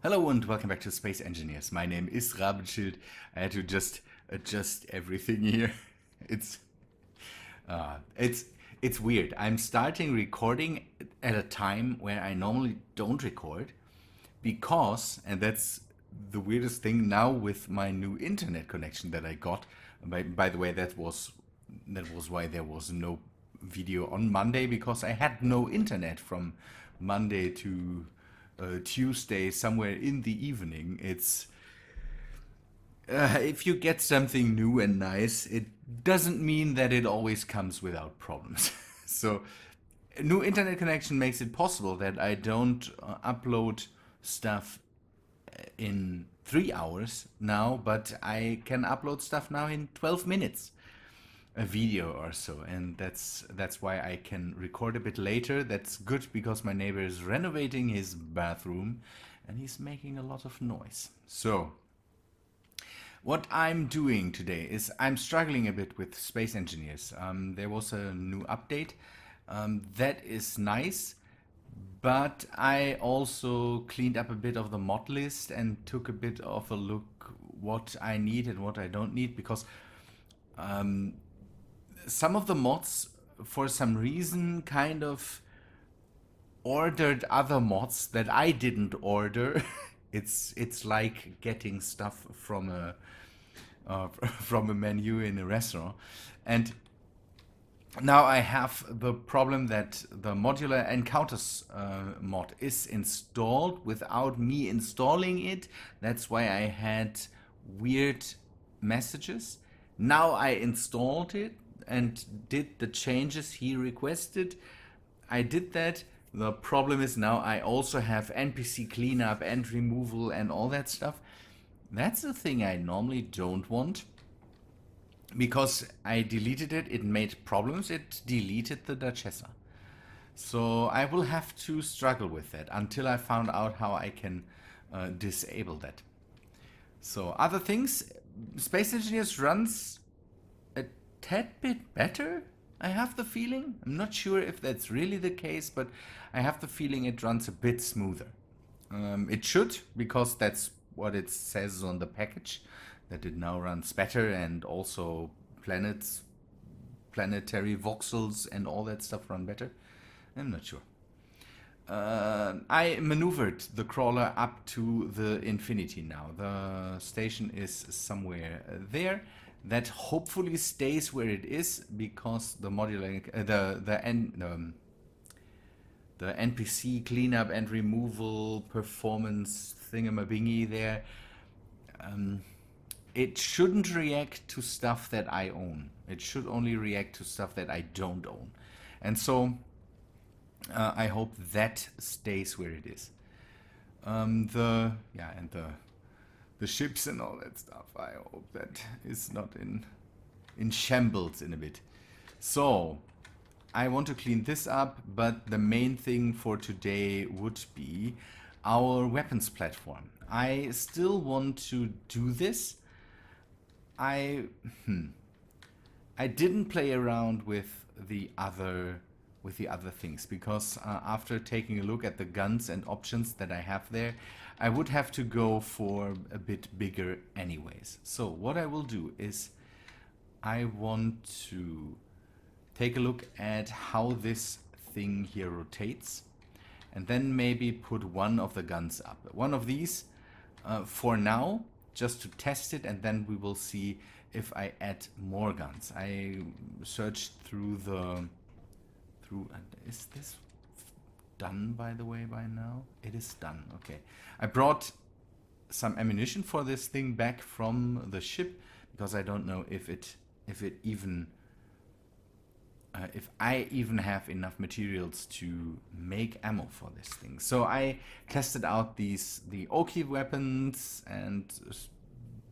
Hello and welcome back to Space Engineers. My name is Rabenschild. I had to just adjust everything here. It's uh, it's it's weird. I'm starting recording at a time where I normally don't record because, and that's the weirdest thing now with my new internet connection that I got. By the way, that was why there was no video on Monday, because I had no internet from Monday to Tuesday, somewhere in the evening. It's if you get something new and nice, it doesn't mean that it always comes without problems. So, a new internet connection makes it possible that I don't upload stuff in 3 hours now, but I can upload stuff now in 12 minutes, a video or so, and that's why I can record a bit later. That's good because my neighbor is renovating his bathroom and he's making a lot of noise. So what I'm doing today is I'm struggling a bit with Space Engineers. There was a new update that is nice, but I also cleaned up a bit of the mod list and took a bit of a look what I need and what I don't need, because some of the mods, for some reason, kind of ordered other mods that I didn't order. It's like getting stuff from a from a menu in a restaurant, and now I have the problem that the modular encounters mod is installed without me installing it. That's why I had weird messages. Now I installed it and did the changes he requested. I did that. The problem is now I also have NPC cleanup and removal and all that stuff. That's the thing I normally don't want, because I deleted it. It made problems. It deleted the Duchessa. So I will have to struggle with that until I found out how I can disable that. So other things, Space Engineers runs a tad bit better, I have the feeling. I'm not sure if that's really the case, but I have the feeling it runs a bit smoother. It should, because that's what it says on the package, that it now runs better, and also planets, planetary voxels and all that stuff run better. I'm not sure. I maneuvered the crawler up to the infinity now. The station is somewhere there. That hopefully stays where it is, because the modular, the NPC cleanup and removal performance thingamabingy there, it shouldn't react to stuff that I own. It should only react to stuff that I don't own. And so I hope that stays where it is. The ships and all that stuff, I hope that is not in shambles in a bit. So I want to clean this up, but the main thing for today would be our weapons platform. I still want to do this. I didn't play around with the other things, because after taking a look at the guns and options that I have there, I would have to go for a bit bigger anyways. So what I will do is I want to take a look at how this thing here rotates, and then maybe put one of the guns up. One of these for now, just to test it, and then we will see if I add more guns. I searched through is this done, by the way, by now? It is done. Okay. I brought some ammunition for this thing back from the ship, because I don't know if I even have enough materials to make ammo for this thing. So I tested out the Oki weapons and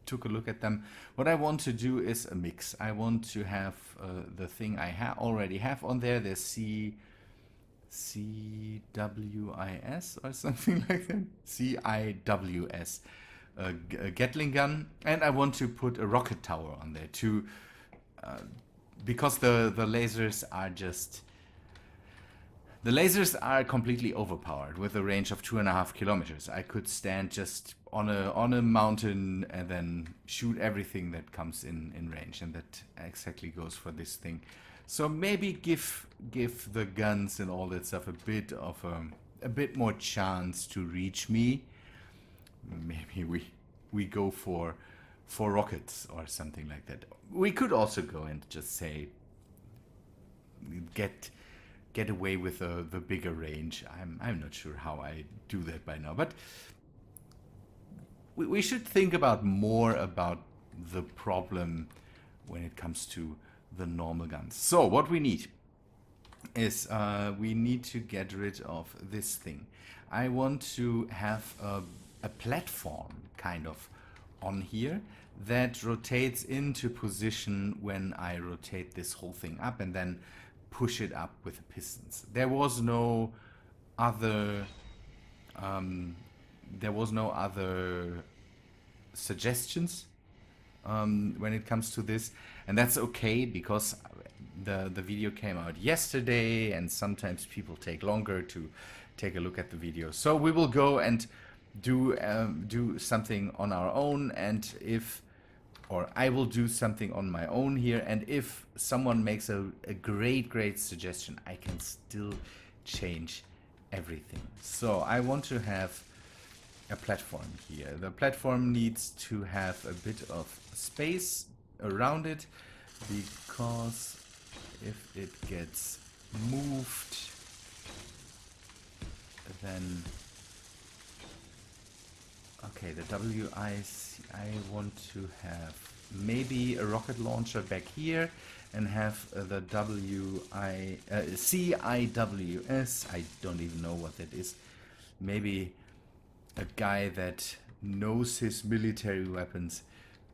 took a look at them. What I want to do is a mix. I want to have the thing I already have on there, the CWIS or something like that. CIWS, a Gatling gun, and I want to put a rocket tower on there too, because the lasers are just The lasers are completely overpowered with a range of 2.5 kilometers. I could stand just on a mountain and then shoot everything that comes in range, and that exactly goes for this thing. So maybe give the guns and all that stuff a bit more chance to reach me. Maybe we go for rockets or something like that. We could also go and just say get away with the bigger range. I'm not sure how I do that by now, but we should think about more about the problem when it comes to the normal guns. So what we need is we need to get rid of this thing. I want to have a platform kind of on here that rotates into position when I rotate this whole thing up and then push it up with the pistons. There was no other suggestions when it comes to this, and that's okay because the video came out yesterday and sometimes people take longer to take a look at the video. So we will go and do something on our own, and or I will do something on my own here, and if someone makes a great suggestion, I can still change everything. So I want to have a platform here. The platform needs to have a bit of space around it, because if it gets moved, then okay, the I want to have maybe a rocket launcher back here and have the CIWS. I don't even know what that is. Maybe a guy that knows his military weapons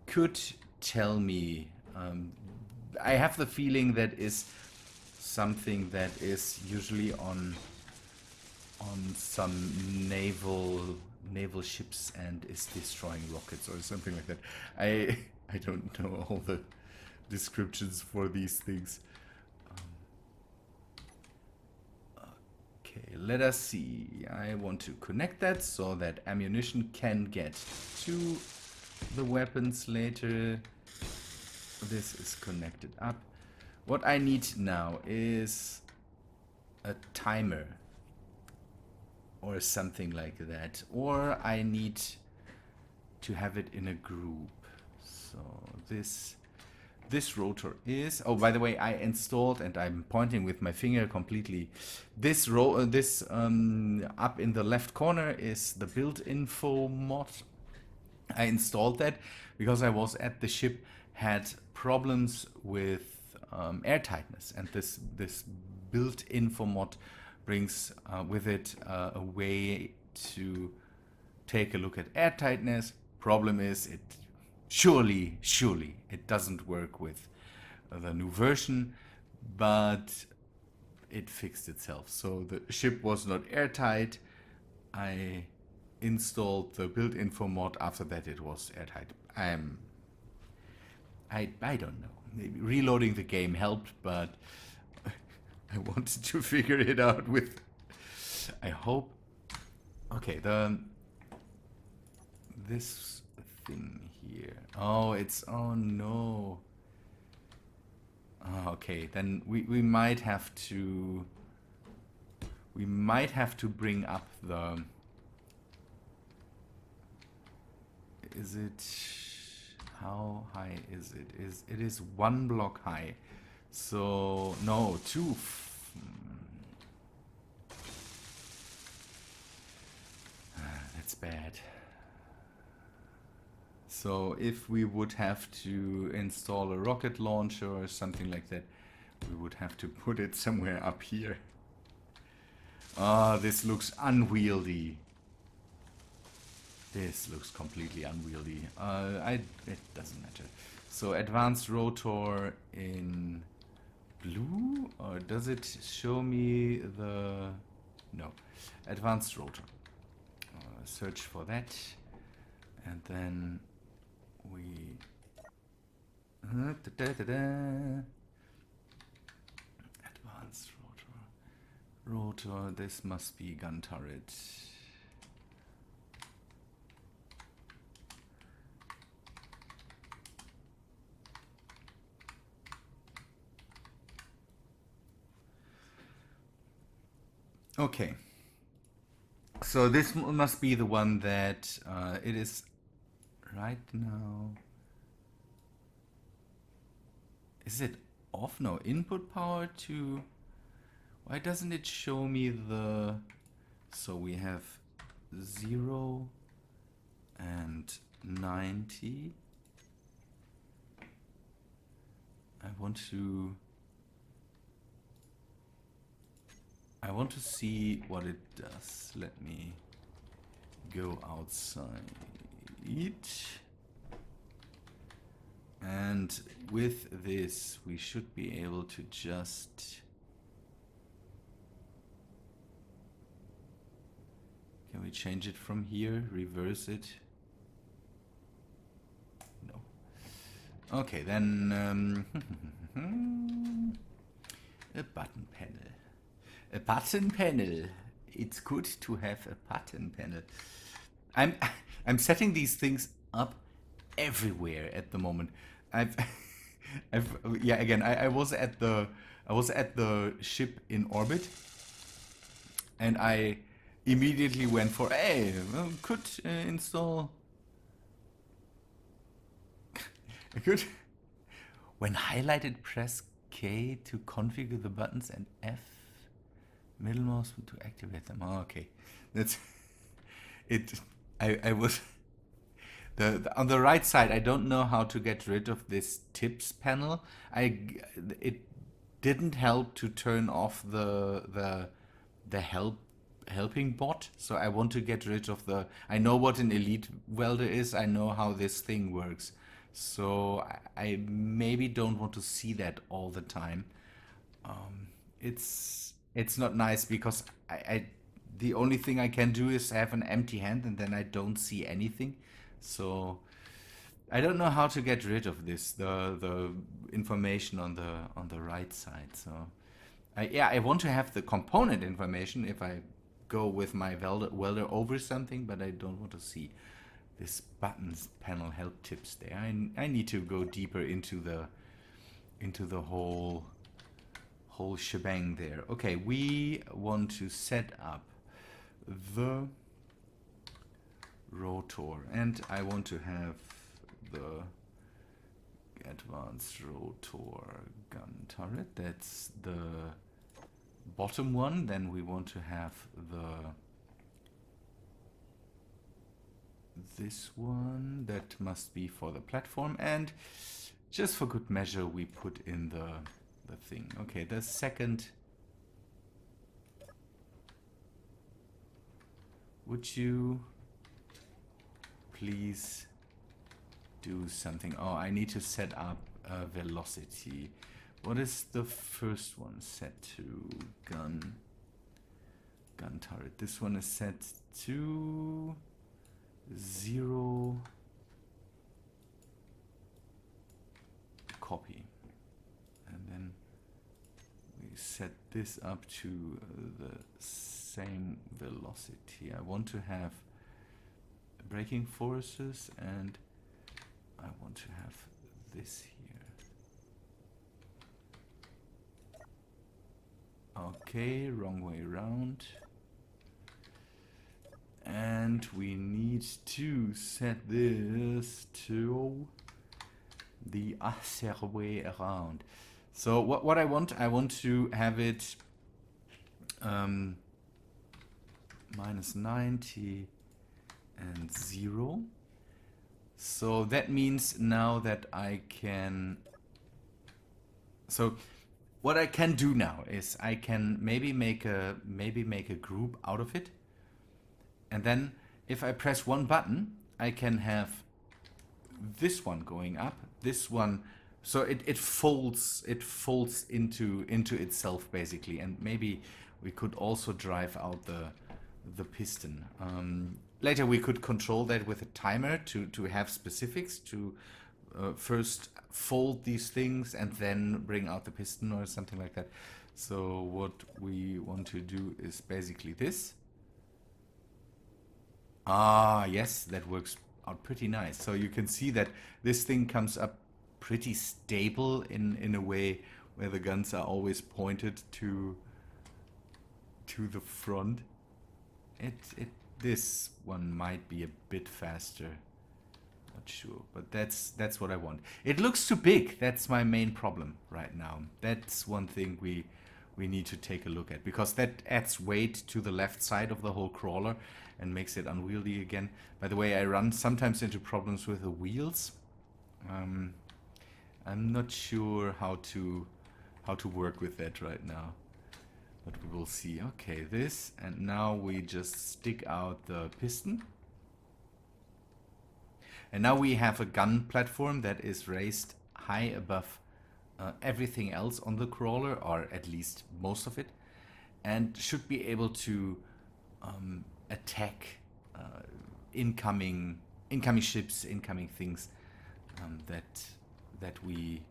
could tell me. I have the feeling that is something that is usually on some naval ships and is destroying rockets or something like that. I don't know all the descriptions for these things. Okay, let us see. I want to connect that so that ammunition can get to the weapons later. This is connected up. What I need now is a timer or something like that, or I need to have it in a group. So this rotor is, oh, by the way, I installed, and I'm pointing with my finger completely, this up in the left corner is the build info mod. I installed that because I was at the ship, had problems with air tightness, and this build info mod brings with it a way to take a look at air tightness. Problem is, it surely it doesn't work with the new version, but it fixed itself. So the ship was not airtight. I installed the build info mod. After that it was airtight. I don't know. Maybe reloading the game helped, but I wanted to figure it out with, I hope. Okay, this thing here. Oh, it's, oh no. Oh, okay, then we might have to bring up the, is it, how high is it? It is 1 block high. So no, 2. That's bad. So if we would have to install a rocket launcher or something like that, we would have to put it somewhere up here. Ah, this looks unwieldy. This looks completely unwieldy. It doesn't matter. So advanced rotor in blue, or does it show me the, no, advanced rotor. Search for that, and then we advanced Rotor, this must be gun turret. Okay. So this must be the one that it is right now. Is it off? No, input power to... Why doesn't it show me the... So we have 0 and 90. I want to see what it does. Let me go outside. And with this, we should be able to just... Can we change it from here? Reverse it? No. Okay, then... a button panel. A button panel. It's good to have a button panel. I'm setting these things up everywhere at the moment. Yeah, again, I was at the ship in orbit, and I immediately went for, hey, could install. I could. When highlighted, press K to configure the buttons and F middle mouse to activate them. Oh, okay, that's it. I was on the right side. I don't know how to get rid of this tips panel. It didn't help to turn off the helping bot. So I want to get rid of the. I know what an elite welder is. I know how this thing works. So I maybe don't want to see that all the time. It's not nice because the only thing I can do is have an empty hand and then I don't see anything. So I don't know how to get rid of this, the information on the right side. So I want to have the component information if I go with my welder over something, but I don't want to see this buttons panel help tips there. I need to go deeper into the whole shebang there. Okay, we want to set up the rotor, and I want to have the advanced rotor gun turret. That's the bottom one. Then we want to have this one. That must be for the platform, and just for good measure we put in the thing. Okay, the second. Would you please do something? Oh, I need to set up velocity. What is the first one set to? Gun turret. This one is set to 0. Copy. And then we set this up to the same velocity. I want to have braking forces, and I want to have this here. Okay, wrong way around. And we need to set this to the other way around. So what I want to have it minus 90 and 0. So that means now that I can. So what I can do now is I can maybe make a group out of it, and then if I press one button, I can have this one going up, this one. So it folds into itself basically, and maybe we could also drive out the piston. Later we could control that with a timer to have specifics to first fold these things and then bring out the piston or something like that. So what we want to do is basically this. Ah, yes, that works out pretty nice. So you can see that this thing comes up pretty stable in a way where the guns are always pointed to the front. This one might be a bit faster. Not sure, but that's what I want. It looks too big. That's my main problem right now. That's one thing we need to take a look at, because that adds weight to the left side of the whole crawler and makes it unwieldy again. By the way, I run sometimes into problems with the wheels. I'm not sure how to work with that right now, but we will see. Okay, this, and now we just stick out the piston. And now we have a gun platform that is raised high above everything else on the crawler, or at least most of it, and should be able to attack incoming ships, incoming things that we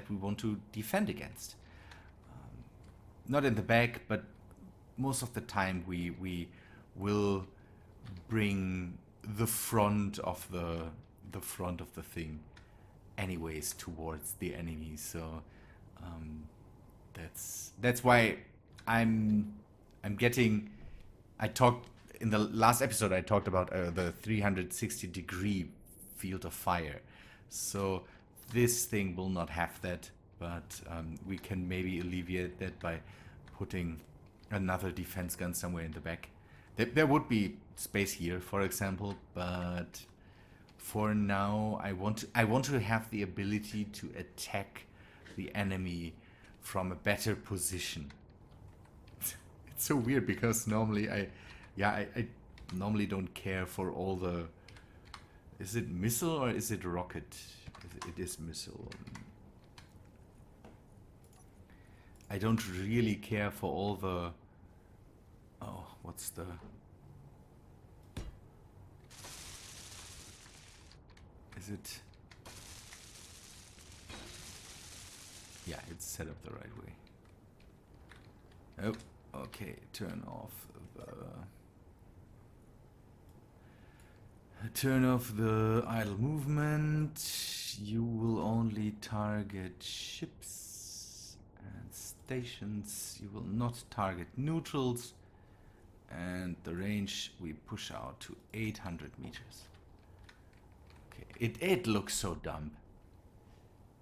want to defend against. Not in the back, but most of the time we will bring the front of the thing anyways towards the enemy. So that's why I'm getting. I talked in the last episode. I talked about the 360-degree field of fire. So this thing will not have that, but we can maybe alleviate that by putting another defense gun somewhere in the back. There would be space here, for example, but for now I want to have the ability to attack the enemy from a better position. It's so weird because normally I normally don't care for all the... Is it missile or is it rocket? It is missile. I don't really care for all the... Oh, what's the... Is it... Yeah, it's set up the right way. Oh, okay, turn off the idle movement. You will only target ships and stations. You will not target neutrals. And the range we push out to 800 meters. Okay, it looks so dumb.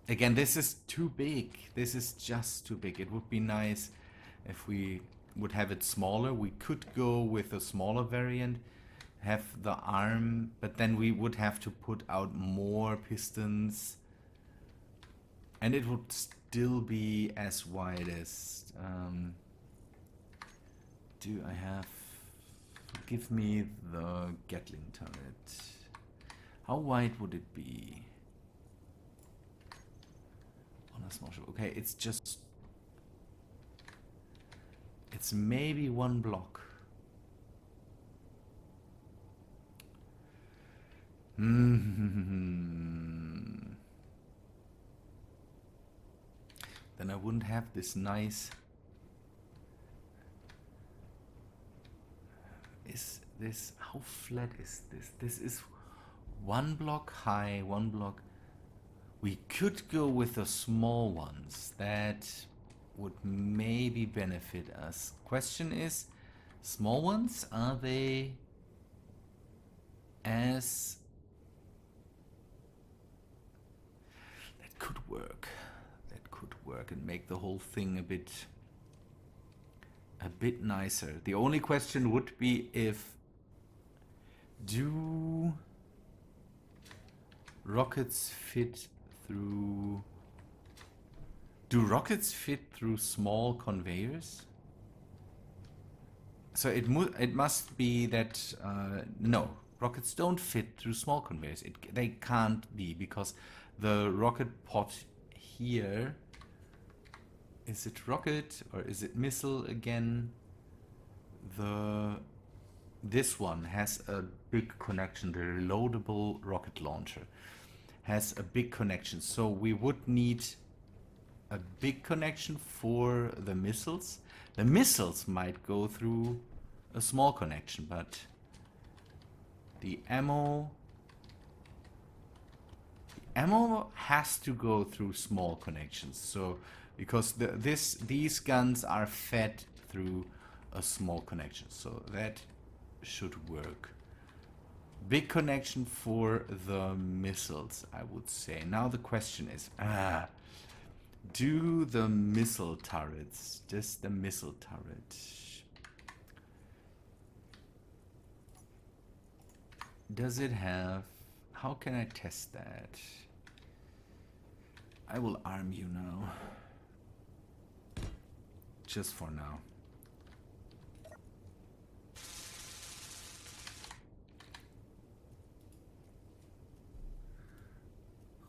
Again, this is too big. This is just too big. It would be nice if we would have it smaller. We could go with a smaller variant, have the arm, but then we would have to put out more pistons, and it would still be as wide as... do I have... Give me the Gatling turret. How wide would it be? On a small ship. Okay, it's just... It's maybe one block. Then I wouldn't have this nice... Is this... How flat is this? This is one block high, one block... We could go with the small ones. That would maybe benefit us. Question is, small ones, are they as... That could work. That could work and make the whole thing a bit nicer. The only question would be if... Do rockets fit through... Do rockets fit through small conveyors? So it must be that... no, rockets don't fit through small conveyors. They can't be, because the rocket pod here... Is it rocket or is it missile again? This one has a big connection. The reloadable rocket launcher has a big connection. So we would need a big connection for the missiles. The missiles might go through a small connection, but the ammo has to go through small connections. So because these guns are fed through a small connection, so that should work. Big connection for the missiles, I would say. Now the question is, do the missile turrets, just the missile turret, does it have, how can I test that? I will arm you now. Just for now.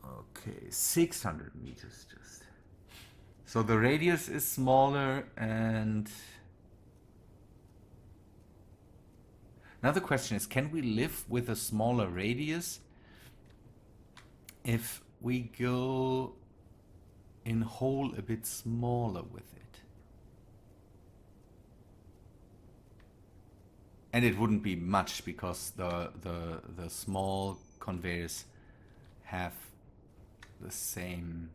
Okay, 600 meters just. So the radius is smaller, and now the question is, can we live with a smaller radius if we go in hole a bit smaller with it? And it wouldn't be much because the small conveyors have the same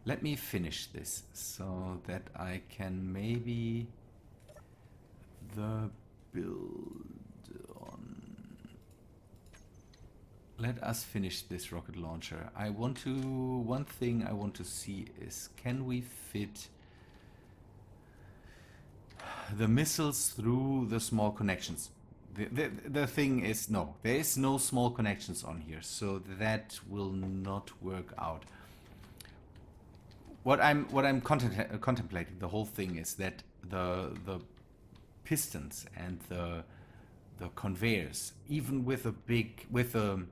Let me finish this so that I can maybe the build on. Let us finish this rocket launcher. One thing I want to see is, can we fit the missiles through the small connections? The thing is, no, there is no small connections on here, so that will not work out. What I'm contemplating, the whole thing is that the pistons and the conveyors, even with a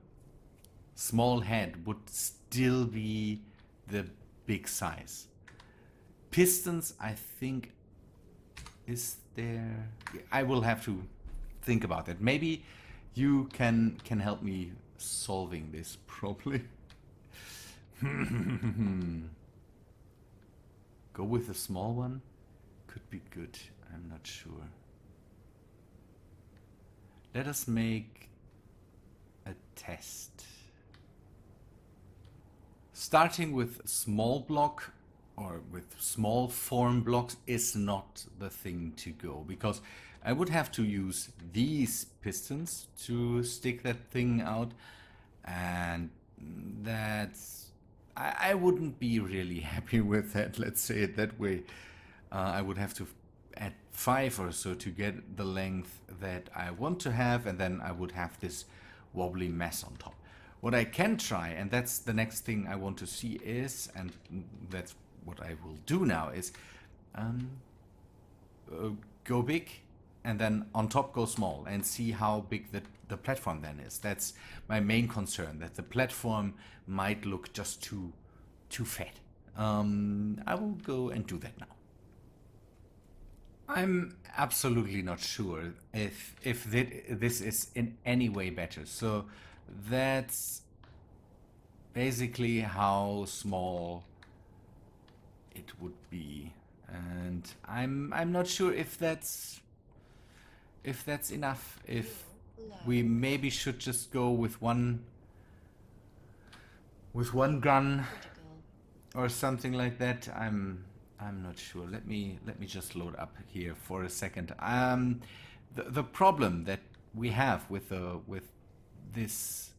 small head, would still be the big size. Pistons, I think, is there? I will have to think about that. Maybe you can help me solving this probably. Go with a small one? Could be good. I'm not sure. Let us make a test. Starting with small block or with small form blocks is not the thing to go, because I would have to use these pistons to stick that thing out, and that's... I wouldn't be really happy with that, let's say it that way. I would have to add 5 or so to get the length that I want to have, and then I would have this wobbly mess on top. What I can try, and that's the next thing I want to see is, and that's what I will do now, is go big and then on top go small and see how big the platform then is. That's my main concern, that the platform might look just too fat. I will go and do that now. I'm absolutely not sure if this is in any way better. So that's basically how small it would be, and I'm not sure if that's enough. If we maybe should just go with one gun or something like that. I'm not sure. Let me just load up here for a second. The problem that we have with this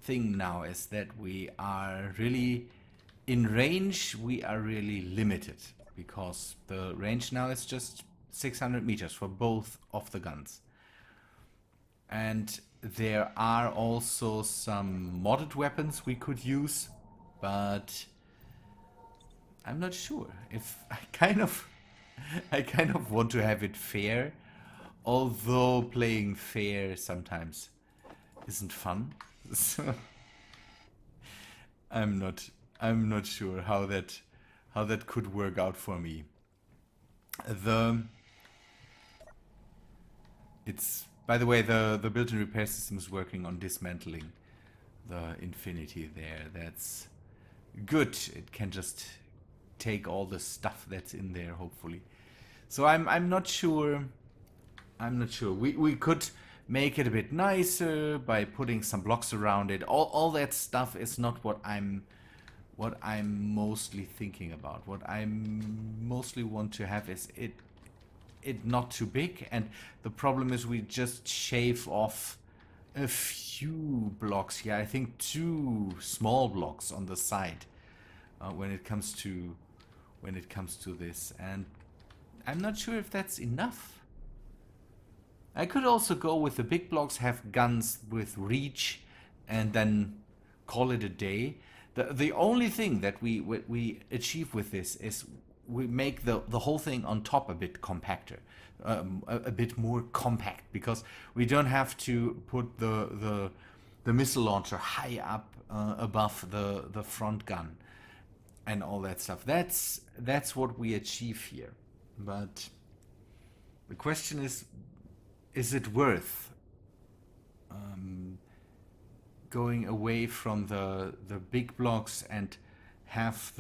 thing now is that we are really in range. We are really limited because the range now is just 600 meters for both of the guns, and there are also some modded weapons we could use, but I'm not sure if I kind of want to have it fair, although playing fair sometimes isn't fun. So I'm not sure how how that could work out for me. The It's, by the way, the built-in repair system is working on dismantling the Infinity there. That's good. It can just take all the stuff that's in there, hopefully. So I'm not sure. I'm not sure. We could make it a bit nicer by putting some blocks around it. All that stuff is not what I'm mostly thinking about. What I mostly want to have is it not too big, and the problem is we just shave off a few blocks here. I think 2 small blocks on the side when it comes to this, and I'm not sure if that's enough. I could also go with the big blocks, have guns with reach, and then call it a day. The only thing that we achieve with this is we make the whole thing on top a bit compactor, a bit more compact, because we don't have to put the missile launcher high up above the front gun and all that stuff. That's what we achieve here. But the question is it worth going away from the big blocks and have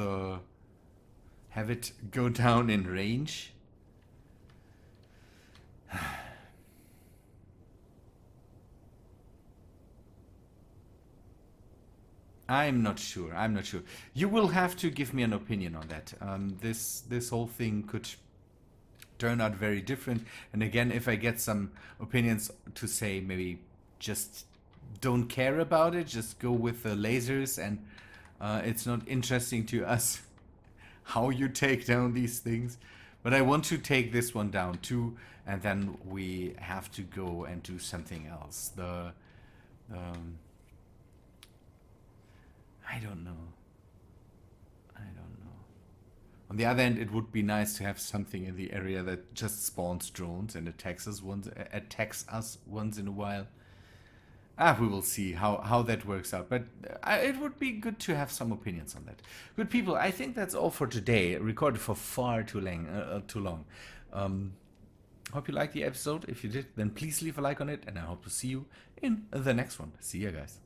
it go down in range? I'm not sure. You will have to give me an opinion on that. This whole thing could turn out very different. And again, if I get some opinions to say maybe just don't care about it, just go with the lasers, and it's not interesting to us how you take down these things. But I want to take this one down too, and then we have to go and do something else. I don't know. On the other hand, it would be nice to have something in the area that just spawns drones and attacks us once in a while. We will see how that works out. But it would be good to have some opinions on that. Good people, I think that's all for today. Recorded for far too long. Hope you liked the episode. If you did, then please leave a like on it, and I hope to see you in the next one. See ya, guys.